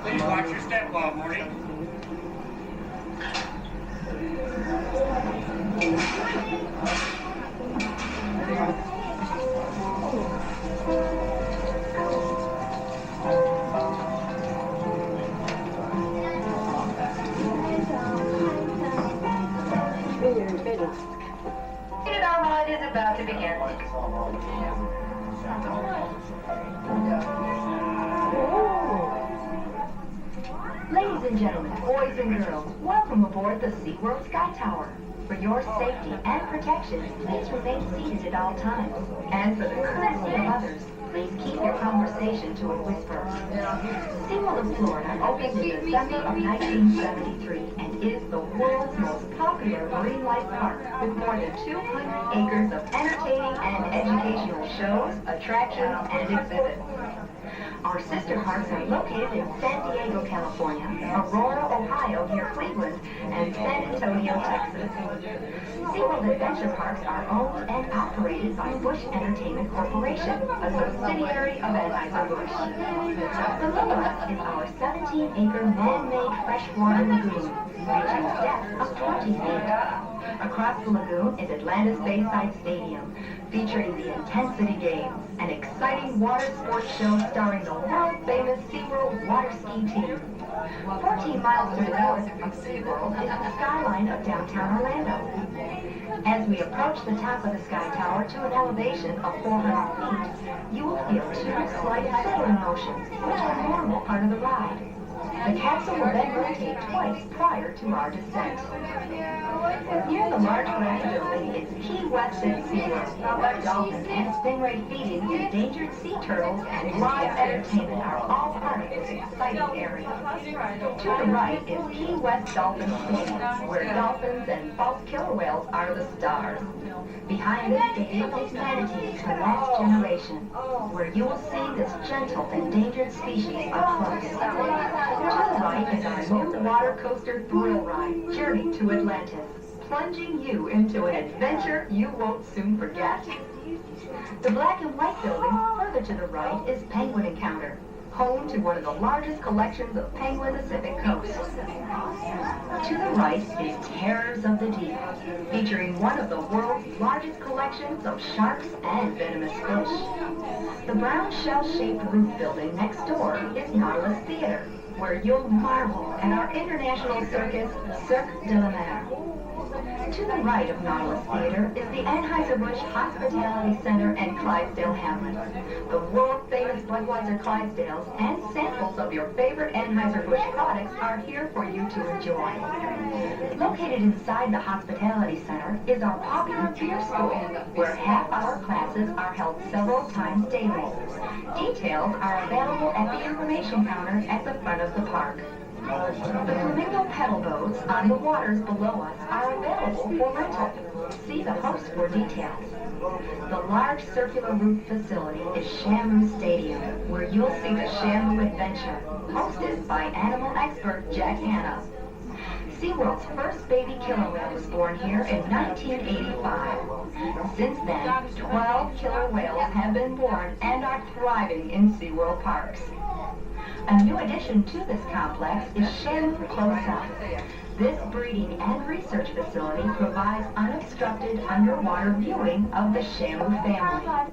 Please watch your step while morning. Our ride is about to begin. Ladies and gentlemen, boys and girls, welcome aboard the SeaWorld Sky Tower. For your safety and protection, please remain seated at all times. And for the courtesy of others, please keep your conversation to a whisper. SeaWorld of Florida opened in December of 1973 and is the world's most popular marine life park with more than 200 acres of entertaining and educational shows, attractions, and exhibits. Our sister parks are located in San Diego, California, Aurora, Ohio near Cleveland, and San Antonio, Texas. SeaWorld Adventure Parks are owned and operated by Busch Entertainment Corporation, a subsidiary of Anheuser-Busch. Below is our 17-acre man-made freshwater lagoon, reaching a depth of 20 feet. Across the lagoon is Atlantis Bayside Stadium, featuring the Intensity Games, an exciting water sports show starring the world-famous SeaWorld water ski team. 14 miles to the north of SeaWorld is the skyline of downtown Orlando. As we approach the top of the Sky Tower to an elevation of 400 feet, you will feel two slight settling motions, which are a normal part of the ride. The capsule will then rotate twice prior to our descent. Near the large glass building is Key West at SeaWorld, where dolphins and stingray feeding, endangered sea turtles, and live entertainment are all part of this exciting area. To the right is Key West Dolphin Stadium, where dolphins and false killer whales are the stars. Behind this stadium is Manatees, the next generation, where you will see this gentle endangered species up close. To the right is our new water coaster thrill ride, Journey to Atlantis, plunging you into an adventure you won't soon forget. The black and white building further to the right is Penguin Encounter, home to one of the largest collections of penguin Pacific Coast. To the right is Terrors of the Deep, featuring one of the world's largest collections of sharks and venomous fish. The brown shell-shaped roof building next door is Nautilus Theater, where you'll marvel at our international circus, Cirque de la Mer. To the right of Nautilus Theater is the Anheuser-Busch Hospitality Center and Clydesdale Hamlet. The world-famous Budweiser Clydesdales and samples of your favorite Anheuser-Busch products are here for you to enjoy. Located inside the Hospitality Center is our popular beer school, where half-hour classes are held several times daily. Details are available at the information counter at the front of the park. The flamingo pedal boats on the waters below us are available for rental. See the host for details. The large circular roof facility is Shamu Stadium, where you'll see the Shamu Adventure, hosted by animal expert Jack Hanna. SeaWorld's first baby killer whale was born here in 1985. Since then, 12 killer whales have been born and are thriving in SeaWorld parks. A new addition to this complex is Shamu Close Up. This breeding and research facility provides unobstructed underwater viewing of the Shamu family.